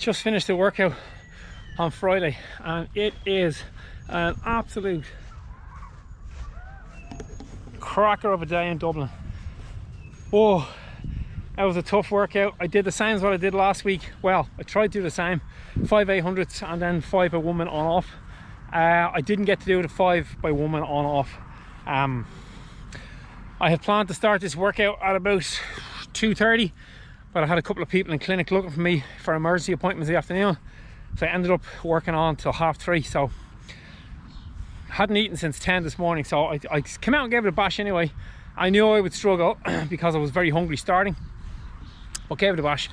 Just finished the workout on Friday and it is an absolute cracker of a day in Dublin. Oh, that was a tough workout. I did the same as what I did last week. Well, I tried to do the same, 5 800s and then 5 by woman on off. I didn't get to do the 5 by woman on off. I had planned to start this workout at about 2:30, but I had a couple of people in clinic looking for me for emergency appointments in the afternoon, so I ended up working on till 3:30. So I hadn't eaten since 10 this morning, so I came out and gave it a bash anyway. I knew I would struggle because I was very hungry starting, but gave it a bash.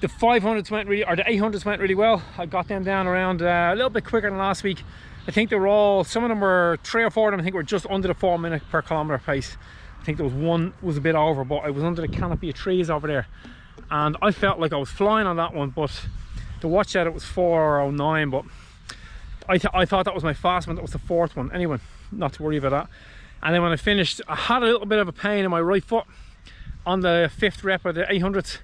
The 500s went really, or the 800s went really well. I got them down around a little bit quicker than last week. I think they were all, some of them were, 3 or 4 of them I think were just under the 4 minute per kilometer pace. I think there was one was a bit over, but I was under the canopy of trees over there and I felt like I was flying on that one, but the watch said it was 4:09, but I thought that was my fast one. That was the 4th one. Anyway, not to worry about that. And then when I finished, I had a little bit of a pain in my right foot on the 5th rep of the 800s,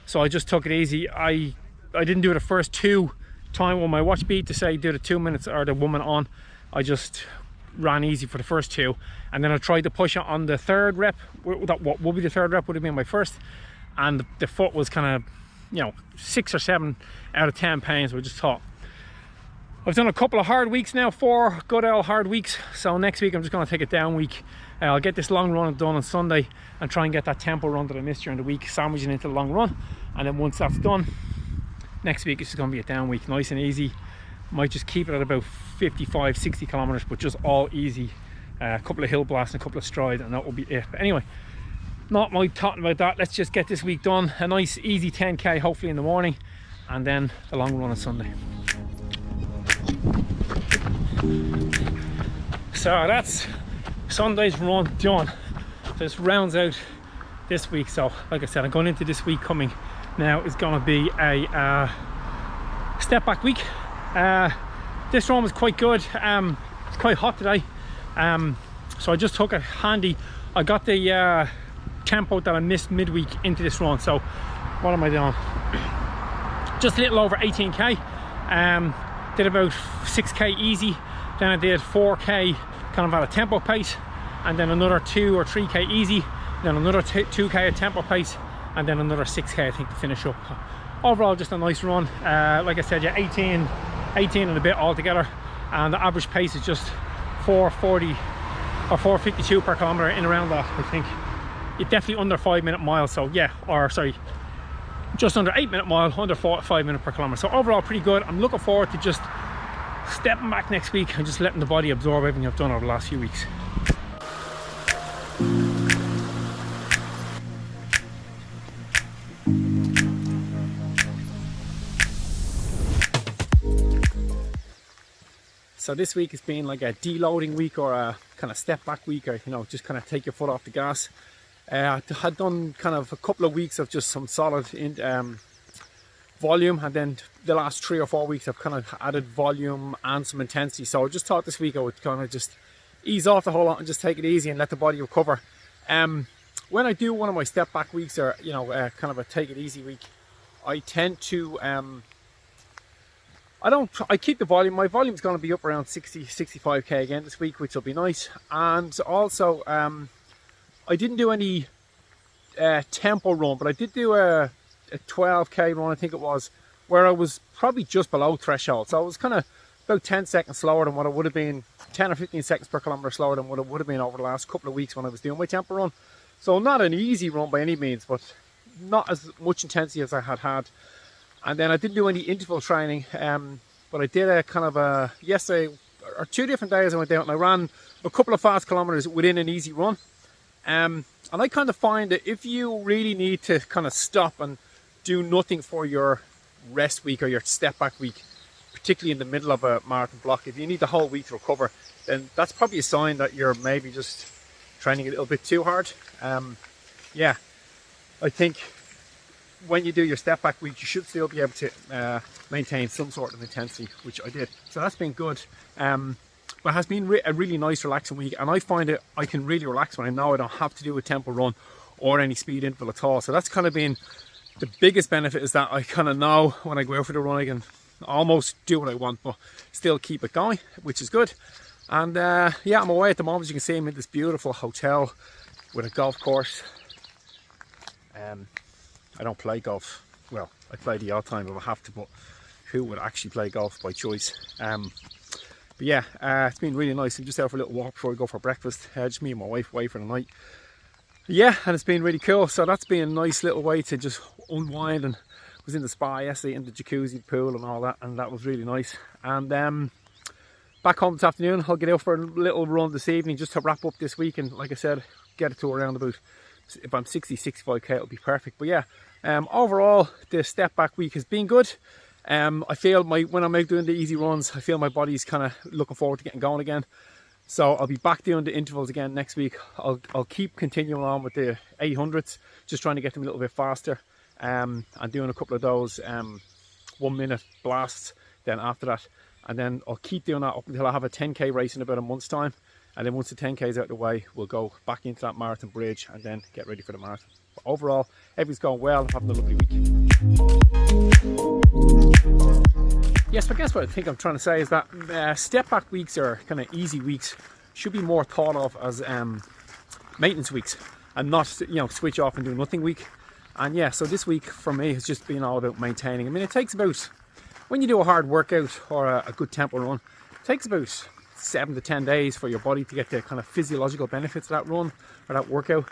so I just took it easy. I didn't do the first 2 time when my watch beat to say do the 2 minutes or the woman on. I just ran easy for the first 2, and then I tried to push it on the 3rd rep. What would be the 3rd rep would have been my first, and the foot was kind of, you know, 6 or 7 out of 10 pain. So I just thought, I've done a couple of hard weeks now, 4 good old hard weeks, so next week I'm just going to take a down week. I'll get this long run done on Sunday and try and get that tempo run that I missed during the week sandwiching into the long run, and then once that's done, next week it's just going to be a down week, nice and easy. Might just keep it at about 55-60 kilometers, but just all easy. A couple of hill blasts and a couple of strides, and that will be it. But anyway, not my talking about that. Let's just get this week done. A nice easy 10k hopefully in the morning, and then the long run on Sunday. So that's Sunday's run done. So this rounds out this week. So like I said, I'm going into this week coming now is going to be a step back week. This run was quite good. It's quite hot today, so I just took it handy. I got the tempo that I missed midweek into this run. So what am I doing? Just a little over 18k. Did about 6k easy, then I did 4k kind of at a tempo pace, and then another 2 or 3k easy, then another 2k at tempo pace, and then another 6k I think to finish up. Overall just a nice run. Like I said, yeah, 18 and a bit altogether, and the average pace is just 4:40 or 4:52 per kilometer, in around that. I think it's definitely under 5 minute mile, so yeah, or sorry, just under 8 minute mile, under 5 minutes per kilometer. So overall pretty good. I'm looking forward to just stepping back next week and just letting the body absorb everything I've done over the last few weeks. So this week has been like a deloading week, or a kind of step back week, or, you know, just kind of take your foot off the gas. I had done kind of a couple of weeks of just some solid volume, and then the last 3 or 4 weeks I've kind of added volume and some intensity. So I just thought this week I would kind of just ease off the whole lot and just take it easy and let the body recover. When I do one of my step back weeks, or, you know, kind of a take it easy week, I tend to I keep the volume. My volume's going to be up around 60-65k again this week, which will be nice. And also I didn't do any tempo run, but I did do a 12k run, I think it was, where I was probably just below threshold. So I was kind of about 10 seconds slower than what it would have been, 10 or 15 seconds per kilometer slower than what it would have been over the last couple of weeks when I was doing my tempo run. So not an easy run by any means, but not as much intensity as I had. And then I didn't do any interval training, but I did a kind of a, yesterday, or 2 different days I went out and I ran a couple of fast kilometers within an easy run. And I kind of find that if you really need to kind of stop and do nothing for your rest week or your step back week, particularly in the middle of a marathon block, if you need the whole week to recover, then that's probably a sign that you're maybe just training a little bit too hard. Yeah, I think when you do your step back week, you should still be able to maintain some sort of intensity, which I did. So that's been good. But it has been a really nice relaxing week, and I find it, I can really relax when I know I don't have to do a tempo run or any speed interval at all. So that's kind of been The biggest benefit is that I kind of know when I go out for the run I can almost do what I want but still keep it going, which is good. And yeah, I'm away at the moment. As you can see, I'm in this beautiful hotel with a golf course. I don't play golf. Well, I play the odd time if I have to, but who would actually play golf by choice? But yeah, it's been really nice. I'm just out for a little walk before we go for breakfast. Just me and my wife away for the night. Yeah, and it's been really cool. So that's been a nice little way to just unwind, and was in the spa yesterday, in the jacuzzi pool and all that, and that was really nice. And back home this afternoon, I'll get out for a little run this evening just to wrap up this week, and like I said, get it to around about, if I'm 60-65k, it'll be perfect. But yeah, overall the step back week has been good. I feel when I'm out doing the easy runs, I feel my body's kind of looking forward to getting going again. So I'll be back doing the intervals again next week. I'll keep continuing on with the 800s, just trying to get them a little bit faster. And doing a couple of those 1 minute blasts then after that. And then I'll keep doing that up until I have a 10k race in about a month's time. And then once the 10k is out of the way, we'll go back into that marathon bridge and then get ready for the marathon. But overall, everything's going well. I'm having a lovely week. Yes, but I guess what I think I'm trying to say is that step back weeks, or kind of easy weeks, should be more thought of as maintenance weeks, and not, you know, switch off and do nothing week. And yeah, so this week for me has just been all about maintaining. I mean, it takes about, when you do a hard workout or a good tempo run, it takes about 7 to 10 days for your body to get the kind of physiological benefits of that run or that workout.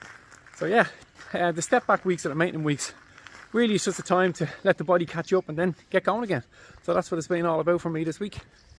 So yeah, the step back weeks or the maintenance weeks, really it's just a time to let the body catch up and then get going again. So that's what it's been all about for me this week.